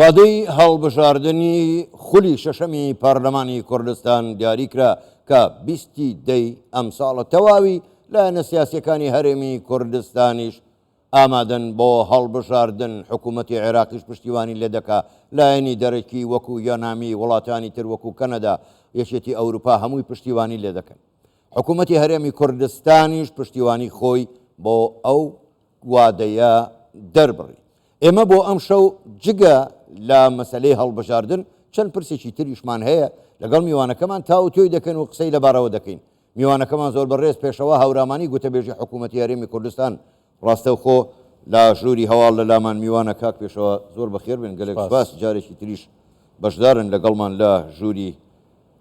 وادەی هەڵبژاردننی خولی شەشەمی پارلەمانی کوردستان دیاریکرا کە 20 دەی ئەم ساڵە تەواوی لایەنە سیاسیەکانی هەرێمی کوردستانیش ئامادەن بۆ هەڵبژاردن. حکوومەتی عێراقیش پشتیوانی لێ دەکا، لایەنی دەرەکی وەکو یانامی وڵاتانی تر وەکو کەنەدا، یەکێتی ئەوروپا هەمووی پشتیوانی لێ دەکەن. حکوومەتی هەرێمی کوردستانیش پشتیوانی خۆی بۆ ئەو وادەیە دەربڕی. ئێمە بۆ ئەم شەو جگە لە مەسلەی هەڵبژاردن چەند پرسێکی تریشمان هەیە لەگەڵ میوانەکەمان تاو تۆی دەکەن و قسەی لەبارەوە دەکەین. میوانەکەمان زۆر بەڕێز پێشەوە هەورامانی گوتەبێژی حکوومەتی هەرێمی کوردستان ڕاستەوخۆ لە ژووری هەواڵ لە لامان میوانە کاک پێشەوە زۆر بەخێر بن گەلێک سپاس جارێکی تریش بەشدارن لەگەڵمان لە ژووری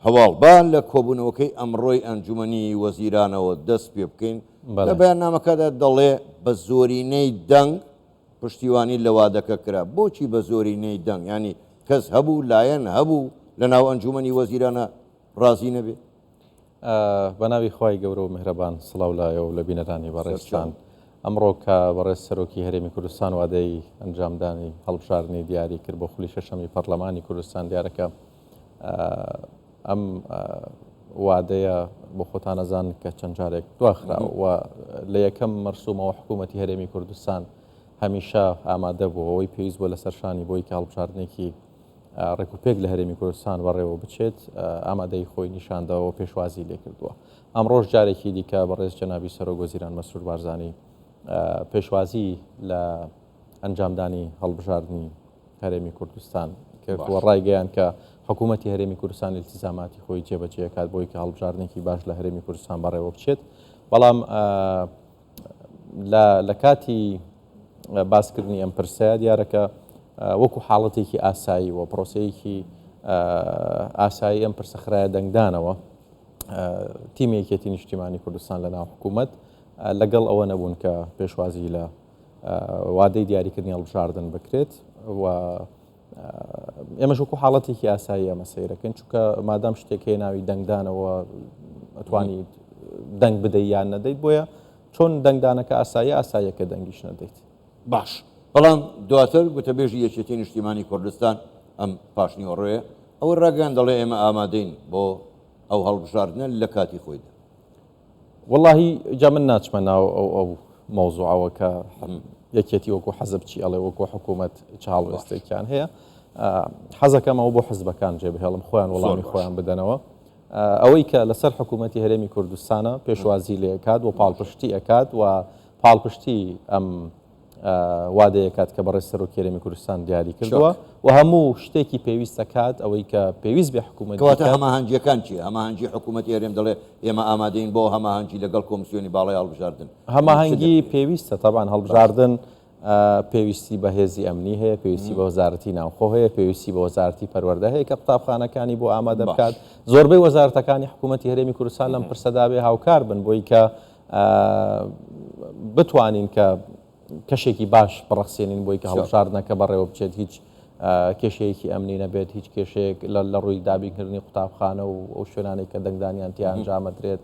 هەواڵ. با لە کۆبوونەوەکەی ئەمڕۆی ئەنجومەنی وەزیرانەوە دەست پێ بکەین. لە بەیاننامەکەدا دەڵێ بە زۆرینەی دەنگ پشتیوانی لە وادەکە کرا. بۆچی بە زۆرینەی دەنگ؟ ینی کەس هەبوو لایەن هەبوو لە ناو ئەنجومەنی وەزیرانە ڕازی نەبێ؟ بەناوی خوای گەورە و میهرەبان سڵاو لایەوە و لە بینەرانی بەڕێستان ئەمڕۆ کە بەڕێز سەرۆکی هەرێمی کوردستان وادەی ئەنجامدانی هەڵبژاردننی دیاری کرد بۆ خولی شەشەمی پەرلەمانی کوردستان دیارەکە ئەم وادەیە بۆ خۆتان نەزان کە چەند جارێک دواخراوە و لە یەکەم مەرسومەوە حکوومەتی هەرێمی کوردستان هەمیشە ئامادە بوو ئەوەی پێویست بۆ لەسەرشانی بۆی کە هەڵبژاردنێکی ڕێکوپێک لە هەرێمی کوردستان بەڕێوە بچێت ئامادەی خۆی نیشاندەوە و پێشوازی لێ کردووە. ئەمڕۆژ جارێکی دیکە بەڕێز جەنابی سەرۆک وەزیران مەسرور بارزانی پێشوازی لە ئەنجامدانی هەڵبژاردننی هەرێمی کوردستان کردووە. ڕایگەیان کە حکوومەتی هەرێمی کوردستان التیزاماتی خۆی جێبەجێکات بۆی کە هەڵبژاردنێکی باش لە هەرێمی کوردستان بەڕێوە بچێت. بەڵام لە کاتی باسکردنی ئەم پرسەیە دیارەکە وەکو حاڵەتێکی ئاسایی و پرۆسەیەکی ئاسایی ئەم پرسەخرایە دەنگدانەوە تیمێکێتی نیشتیمانی کوردستان لە ناو حکوومەت لەگەڵ ئەوە نەبوون کە پێشوازی لە وادەی دیاریکردنی هەڵبژاردن بکرێت و ئێمەش وەکو حاڵەتێکی ئاسایی ئەمە سەیرەکەن، چونکە مادام شتێک هەیە ناوی دەنگدانەوە ئەتوانیت دەنگ بدەیت یان نەدەیت، بۆیە چۆن دەنگدانەکە ئاساییە ئاساییەکە دەنگیش نەدەیت. باش، بەڵام دواتر گوتەبێژی یەکێتی نیشتیمانی کوردستان ئەم پاشنیوەڕۆیە ئەوە ڕاگەیان دەڵێ ئێمە ئامادەین بۆ ئەو هەڵبژاردنە لە کاتی خۆیدا. وەڵاهی جا من ناچمە ناو ئەو مەوزوعەوە کە یەکێتی وەکو حەزب چی ئەڵێ وەکو حکوومەت چاڵوێستێکیان هەیە. حەزەکەمەوە بۆ حزبەکان جێبهێڵم خۆیان وەڵامی خۆیان بدەنەوە. ئەوەی کە لەسەر حکوومەتی هەرێمی کوردستانە پێشوازی لێ ئەکات و پاڵپشتی ئەکات و پاڵپشتی ئەم وادەیە کات کە بەڕێز سەرۆکی هەرێمی کوردستان دیاری کردووە و هەموو شتێکی پێویست دەکات ئەوەی کە پێویست بێ حکوومەت کەواتە هەماهەنگیەکان چی؟ هەماهەنگی حکوومەتی هەرێم دەڵێ ئێمە ئامادەین بۆ هەماهەنگی لەگەڵ کۆمسیۆنی باڵای هەڵبژاردن. هەماهەنگی پێویستە تەبان هەڵبژاردن پێویستی بە هێزی ئەمنی هەیە، پێویستی بە وەزارەتی ناوخۆ هەیە، پێویستی بە وەزارەتی پەروەردە هەیە کە قوتابخانەکانی بۆ ئامادە بکات. زۆربەی وەزارەتەکانی حکوومەتی هەرێمی کوردستان لەم پرسەدا بێ هاوکار بن بۆی کە بتوانین کە کەشێکی باش بڕەخسێنین بۆی کە هەڵبژاردنەکە بەڕێوە بچێت، هیچ کێشەیەکی ئەمنی نەبێت، هیچ کێشەیەک لە ڕووی دابینکردنی قوتابخانە و ئەو شوێنانەی کە دەنگدانیان تیا ئەنجامەدرێت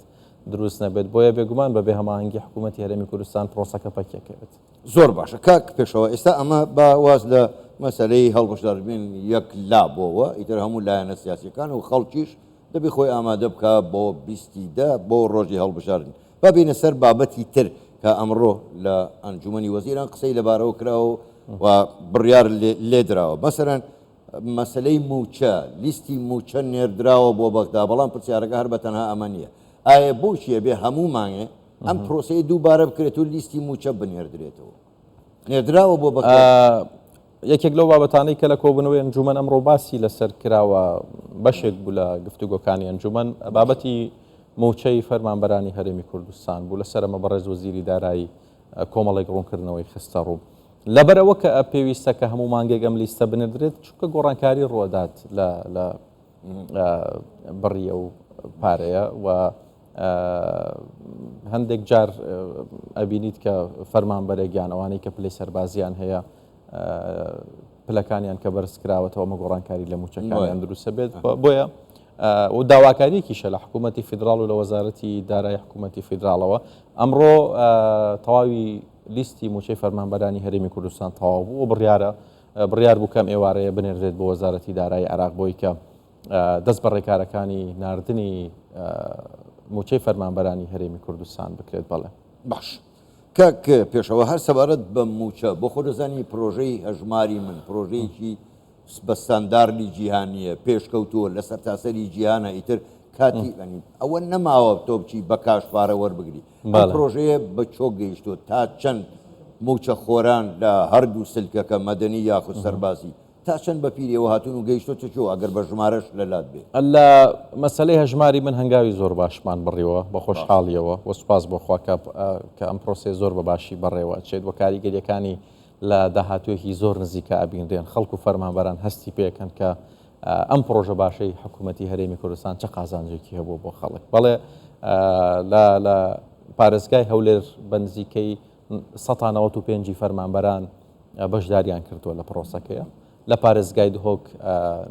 دروست نەبێت. بۆیە بێگومان بەبێ هەماهەنگی حکوومەتی هەرێمی کوردستان پرۆسەکە پەکێکەوێت. زۆر باشە کاک پێشەوە، ئێستا ئەمە باواز لە مەسەلەی هەڵبژاردن یەک لا بۆەوە ئیتر هەموو لایەنە سیاسیەکان و خەڵکیش دەبێ خۆی ئامادە بکە بۆ 20 بۆ ڕۆژی هەڵبژاردن. با بینە سەر بابەتی تر کە ئەمڕۆ لە ئەنجومەنی وەزیران قسەی لەبارەوە کراوە و بڕیار لێدراوە. مەسەرەن مەسلەی موچە، لیستی موچە نێردراوە بۆ بەغدا، بەڵام پرسیارەکە هەر بە تەنها ئەمە نییە. ئایا بۆچیە بێ هەموو مانگێ ئەم پرۆسەی دووبارە بکرێت و لیستی موچە بنێردرێتەوە؟ نێردراوە بۆ بەغدا. یەکێک لەو بابەتانەی کە لە کۆبوونەوەی ئەنجومەن ئەمڕۆ باسی لەسەر کراوە بەشێک بوو لە گفتوگۆکانی ئەنجومەن بابەتی موچەی فەرمانبەرانی هەرێمی کوردستان بوو. لەسەر ئەمە بەڕێز وەزیری دارایی کۆمەڵێک ڕوونکردنەوەی خستە ڕوو لەبەرەوە کە پێویستە کە هەموو مانگێک ئەم لیستە بنێردرێت، چونکە گۆڕانکاری ڕۆدات لە بڕیە و پارەیە و هەندێک جار ئەبینیت کە فەرمانبەرێکیان ئەوانەی کە پلەی سەربازیان هەیە پلەکانیان کە بەرز کراوەتەوە ئەمە گۆڕانکاری لە موچەکانیان دروستە بێت. بۆیە و داواکاریەکیشە لە حکوومەتی فیدراڵ و لە وەزارەتی دارایی حکوومەتی فیدراڵەوە. ئەمڕۆ تەواوی لیستی موچەی فەرمانبەرانی هەرێمی کوردستان تەواو بوو و بڕیارە بڕیار بوو کەم ئێوارەیە بنێردێت بۆ وەزارەتی دارایی عێراق بۆی کە دەست بە ڕێکارەکانی ناردنی موچەی فەرمانبەرانی هەرێمی کوردستان بکرێت. بەڵێ باش کاک پێشەوە هەر سەبارەت بە موچە بۆ خۆ دەزانی پرۆژەی هەژماری من پرۆژەیەکی بە ستانداردی جیهانیە پێشکەوتووە لە سەرتاسەری جیهانە ئیتر کاتی ئەوە نەماوە تۆ بچی بە کاشپارە وەربگری پرۆژەیە بە چۆ گەیشتۆ تا چەند موچە خۆران لە هەردوو سلکەکە مەدەنی یاخود سەربازی تا چەند بە پیرەوە هاتون و گەیشتۆ چۆ ئەگەر بە ژمارەش لەلات بێت لە مەسلەی هەژماری من هەنگاوی زۆر باشمان بڕیەوە بە خۆشحاڵیەوە وە سوپاس بۆ خوا کە ئەم پرۆسێ زۆر بە باشی بەڕێوە چێت بۆ کاریگەریەکانی لە داهاتوێکی زۆر نزیکە ئەبینرێن خەڵکو و فەرمانبەران هەستی پێکەن کە ئەم پرۆژە باشەی حکوومەتی هەرێمی کوردستان چه قازانجێکی هەبوو بۆ خەڵک. بەڵێ لە پارێزگای هەولێر بە نزیکەی 195 فەرمانبەران بەشداریان کردووە لە پرۆسەکەیە، لە پارێزگای دهۆک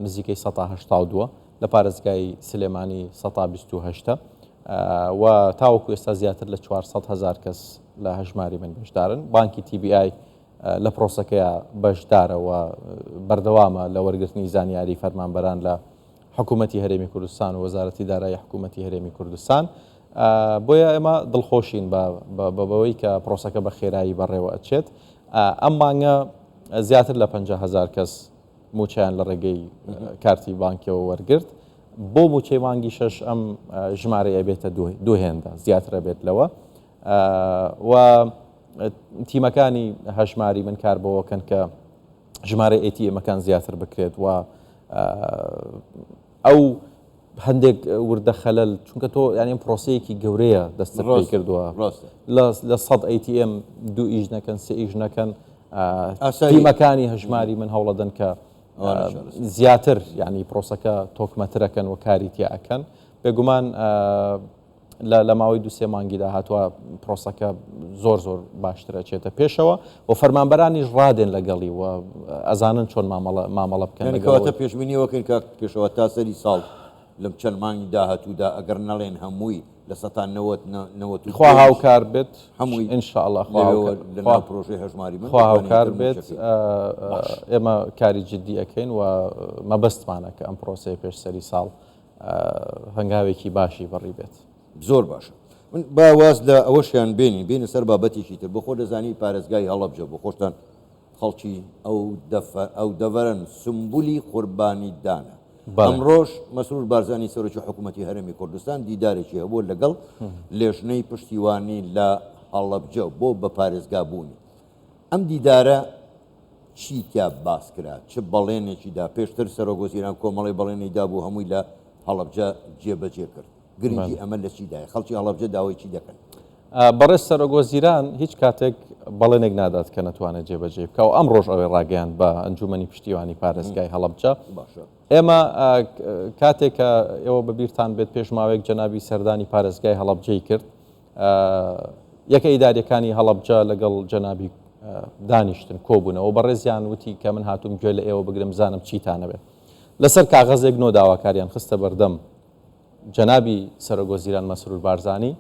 نزیکەی 182 لە پارێزگای سلێمانی 128 و تاوەکو ئێستا زیاتر لە 400,000 کەس لە هەژماری من بەشدارن. بانکی TBI لە پرۆسەکەیە بەشدارەوە بەردەوامە لە وەرگرتنی زانیاری فەرمانبەران لە حکوومەتی هەرێمی کوردستان و وەزارەتی دارایی حکوومەتی هەرێمی کوردستان. بۆیە ئێمە دڵخۆشین بەوەی کە پرۆسەکە بە خێرایی بەڕێوە ئەچێت. ئەم مانگە زیاتر لە 50,000 کەس موچیان لە ڕێگەی کارتی بانکیەوە وەرگرت. بۆ موچەی مانگی شەش ئەم ژمارە ئەبێتە دووهێندا زیاترە بێت لەوە و تیمەکانی هەژماری من کار بۆەکەن کە ژمارە ATM-ەکان زیاتر بکرێت و ئەو هەندێک وردە خەلەل چونکە تۆ یعنی پرۆسەیەکی گەورەیە دەستت پێ کردووە لە 100 ATM 2 ئیش نەکەن 3 ئیش نەکەن تیمەکانی هەژماری من هەوڵەدەن کە زیاتر یعنی پرۆسەکە تۆکمەترەکەن و کاری تیاکەن. بێگومان لە ماوەی 2-3 مانگی داهاتوە پرۆسەکە زۆر باشترە چێتە پێشەوە و فەرمانبەرانیش ڕادێن لەگەڵی و ئەزانن چۆن مامەڵە بکەن کەواتە پێشبینیوەکەن کە پێشەوە تا سەری ساڵ لەم چەند مانگی داهاتوودا ئەگەر نەڵێن هەمووی لە 90 خوا هاوکار بێت هەمووی ئینشاءالله لەناو پرۆژەی هەژماری من خوا هاوکار بێت. ئێمە کاری جددی ئەەکەین و مەبەستمانە کە ئەم پرۆسەی پێش سەری ساڵ هەنگاوێکی باشی بەڕی بێت. زۆر باشە. من باواز لە ئەوەشیان بینی سەر بابەتێکی تر بۆ خۆ دەزانی پارێزگای هەڵەبجە بۆ خۆشتان خەڵکی ئەو دەڤەرن سمبولی قوربانی دانە. ئەمڕۆژ مەسرور بارزانی سەرۆکی حکوومەتی هەرێمی کوردستان دیدارێکی هەبوو لەگەڵ لێژنەی پشتیوانی لە هەڵەبجە بۆ بە پارێزگا بوونی. ئەم دیدارە چی تیا باس کرا چ بەڵێنێکیدا پێشتر سەرۆگۆزیران کۆمەڵی بەڵێنی دابوو هەمووی لە هەڵەبجە جێبەجێ کرد. گرنگی ئەمە لە چیدایە خەڵکی هەڵەبجە داوای چی دەکەن؟ بەڕێز سەرۆگۆزیران هیچ کاتێک بەڵێنێک نادات کە نەتوانێت جێبەجێ بکە و ئەم ڕۆژ ئەوەی ڕاگەیان بە ئەنجومەنی پشتیوانی پارێزگای هەڵەبجە. ئێمە کاتێک کە ئێوە بەبیرتان بێت پێش ماوەیەک جەنابی سەردانی پارێزگای هەڵەبجەی کرد یەکە ئیداریەکانی هەڵەبجە لەگەڵ جەنابی دانیشتن کۆبوونەوە بەڕێزیان وتی کە من هاتووم گوێ لە ئێوە بگرم زانم چیتانە بێت لەسەر کاغەزێک نۆ داواکاریان خستە بەردەم جەنابی سەرۆگۆزیران مەسرور بارزانی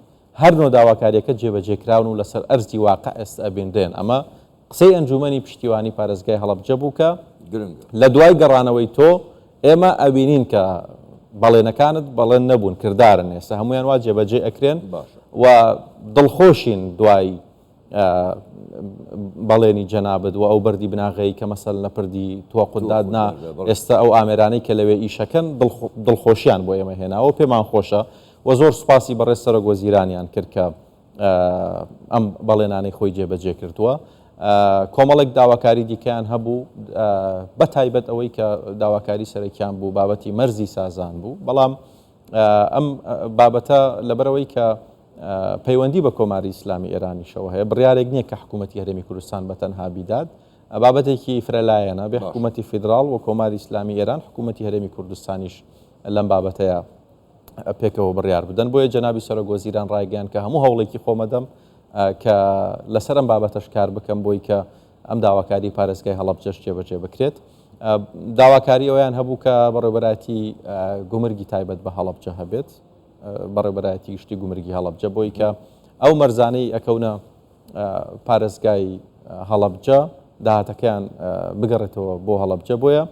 هەر نۆ داواکاریەکە جێبەجێکراون و لەسەر ئەرزی واقع ئێستا ئەبێندرێن. ئەمە قسەی ئەنجومەنی پشتیوانی پارێزگای هەڵەبجە بوو کە لە دوای گەڕانەوەی تۆ ئێمە ئەبینین کە بەڵێنەکانت بەڵێن نەبوون کردارن ئێستا هەمویان وا جێبەجێ ئەکرێن و دڵخۆشین دوای بەڵێنی جەنابەت و ئەو بەردی بناغەی کە مەسەل لەپردی توقعدادنا ئێستا ئەو ئامێرانەی کە لەوێ ئیشەکەن دڵخۆشیان بۆ ئێمە هێناوە پێمان خۆشە و زۆر سوپاسی بەڕێز سەرۆگۆزیرانیان کرد کە ئەم بەڵێنانەی خۆی جێبەجێ کردووە. کۆمەڵێک داواکاری دیکەیان هەبوو بە تایبەت ئەوەی کە داواکاری سەرەکیان بوو بابەتی مەرزی سازان بوو بەڵام ئەم بابەتە لەبەرەوەی کە پەیوەندی بە کۆماری ئیسلامی ئێرانیشەوە هەیە بڕیارێک نییە کە حکوومەتی هەرێمی کوردستان بەتەنها بیدات بابەتێکی فرەلایەنە بێ حکوومەتی فیدراڵ و کۆماری ئیسلامی ئێران حکوومەتی هەرێمی کوردستانیش لەم بابەتەیە پێکەوە بڕیار بدەن. بۆیە جەنابی سەرۆگۆزیران ڕایگەیان کە هەموو هەوڵێکی خۆمەدەم کە لەسەر ئەم بابەتەش کار بکەم بۆی کە ئەم داواکاری پارێزگای هەڵەبجەش جێبەجێ بکرێت. داواکاری ئەویان هەبوو کە بەڕێوەبەراتی گومرگی تایبەت بە هەڵەبجە هەبێت بەڕێوەبەراتی گشتی گومرگی هەڵەبجە بۆی کە ئەو مەرزانەی ئەکەونە پارێزگای هەڵەبجە داهاتەکەیان بگەڕێتەوە بۆ هەڵەبجە بۆیە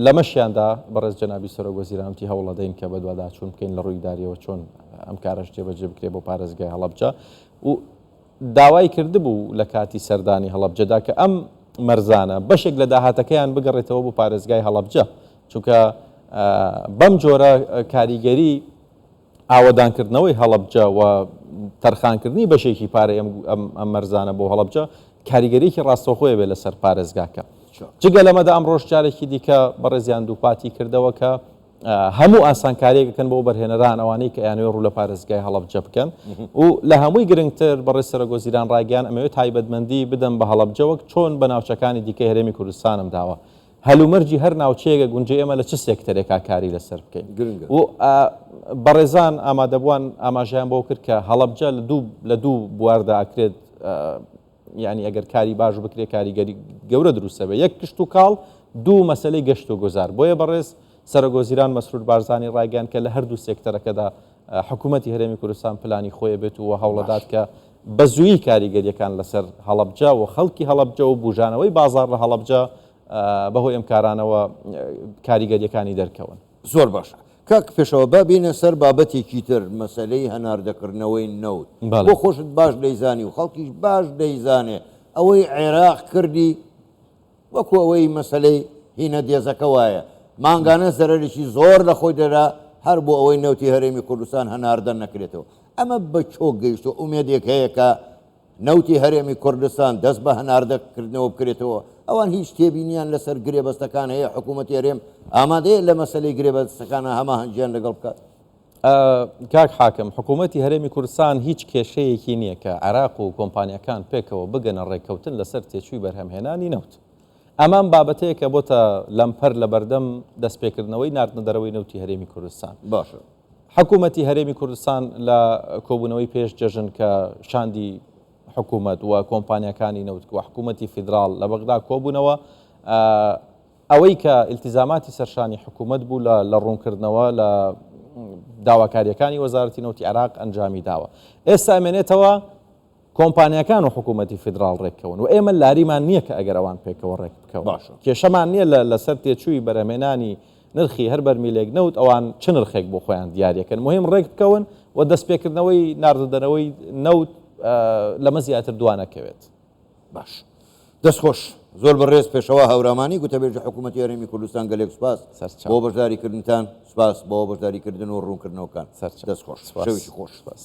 لەمەشیاندا بەڕێز جەنابی سەرۆک وەزیرانوتی هەوڵ دەین کە بەدووادا چوون بکەین لە ڕووی داریەوە چۆن ئەم کارەش جێبەجێ بکرێت بۆ پارێزگای هەڵەبجە و داوای کردبوو لە کاتی سەردانی هەڵەبجەدا کە ئەم مەرزانە بەشێک لە داهاتەکەیان بگەڕێتەوە بۆ پارێزگای هەڵەبجە چونکە بەم جۆرە کاریگەری ئاوەدانکردنەوەی هەڵەبجە و تەرخانکردنی بەشێکی پارەی ئەم مەرزانە بۆ هەڵەبجە کاریگەریەکی ڕاستەوخۆیە بێت لەسەر پارێزگاکە جگە لەمەدا ئەمڕۆژ جارێکی دیکە بەڕێزیان دووپاتی کردەوە کە هەموو ئاسانکاریەکەکەن بۆ بەرهێنەران ئەوانەی کە یانوێ ڕوو لە پارێزگای هەڵەبجە بکەن و لە هەمووی گرنگتر بەڕێز سەرۆک وەزیران ڕاگەیان ئەمەوێت تایبەتمەندی بدەن بە هەڵەبجەوە چۆن بە ناوچەکانی دیکە هەرێمی کوردستانم داوە هەلومەرجی هەر ناوچەیەکە گونجێ ئێمە لە چ سێکتەرێکا کاری لەسەر بکەین و بەڕێزان ئامادەبووان ئاماژیان بۆ کرد کە هەڵەبجە لە دوو بواردا ئەکرێت یعنی ئەگەر کاری باش بکرێت کاریگەری گەورە دروستە بێ یەک کشت و کاڵ دوو مەسلەی گەشت و گۆزار بۆیە بەڕێز سەرۆک وەزیران مەسرور بارزانی ڕایگەیان کە لە هەردوو سێکتەرەکەدا حکوومەتی هەرێمی کوردستان پلانی خۆی بێت و هەوڵەدات کە بە زووی کاریگەریەکان لەسەر هەڵەبجە و خەڵکی هەڵەبجە و بوژانەوەی بازار لە هەڵەبجە بەهۆی ئەم کارانەوە کاریگەریەکانی دەرکەون زۆر باشە کاک پێشەوە ببینە سەر بابەتێکی تر مەسلەی هەناردەکردنەوەی نەوت بۆ خۆشت باش دەیزانی و خەڵکیش باش دەیزانێ ئەوەی عێراق کردی وەکو ئەوەی مەسلەی هینە دێزەکە وایە مانگانە زەرەرێکی زۆر لە خۆی دەرا هەر بۆ ئەوەی نەوتی هەرێمی کوردستان هەناردە نەکرێتەوە ئەمە بە چۆ گەیشت و ئومێدێک هەیە کە نەوتی هەرێمی کوردستان دەست بە هەناردەکردنەوە بکرێتەوە ئەوان هیچ تێبینیان لەسەر گرێبەستەکان هەیە حکوومەتی هەرێم ئامادەیە لە مەسلەی گرێبەستەکانە هەما هەنجیان لەگەڵ بکات کاک حاکم حکوومەتی هەرێمی کوردستان هیچ کێشەیەکی نییە کە عێراق و کۆمپانیەکان پێکەوە بگەنە ڕێککەوتن لەسەر تێچووی بەرهەمهێنانی نەوت ئەمان بابەتەیە کە بۆتە لەمپەر لە بەردەم دەستپێکردنەوەی ناردنەدەرەوەی نەوتی هەرێمی کوردستان باشە حکوومەتی هەرێمی کوردستان لە کۆبوونەوەی پێش جەژن کە شاندی حکوومەت و کۆمپانیەکانی نەوت و حکوومەتی فیدراڵ لە بەغدا کۆبوونەوە ئەوەی کە ئیلتیزاماتی سەرشانی حکوومەت بوو لە ڕوونکردنەوە لە داواکاریەکانی وەزارەتی نەوتی عێراق ئەنجامی داوە ئێستا ئەمێنێتەوە کۆمپانیەکان و حکوومەتی فیدراڵ ڕێککەون و ئێمە لاریمان نییە کە ئەگەر ئەوان پێکەوە ڕێک بکەون کێشەمان نییە لەسەر تێچووی بەرهەمێنانی نرخی هەر بەرمیلێک نەوت ئەوان چ نرخێک بۆ خۆیان دیارەکەن مهم ڕێک بکەون و دەستپێکردنەوەی ناردەدەنەوەی نەوت لەمە زیاتر دوانەکەوێت باش دەستخۆش زۆر بەڕێز پێشەوە هەورامانی گوتەبێژە حکوومەتی هەرێمی کوردستان گەلێک سوپاس بۆ بەشداریکردنتان سوپاس بۆ بەشداریکردن و ڕوونکردنەوەکان دەستخۆش شەوێکی خۆش.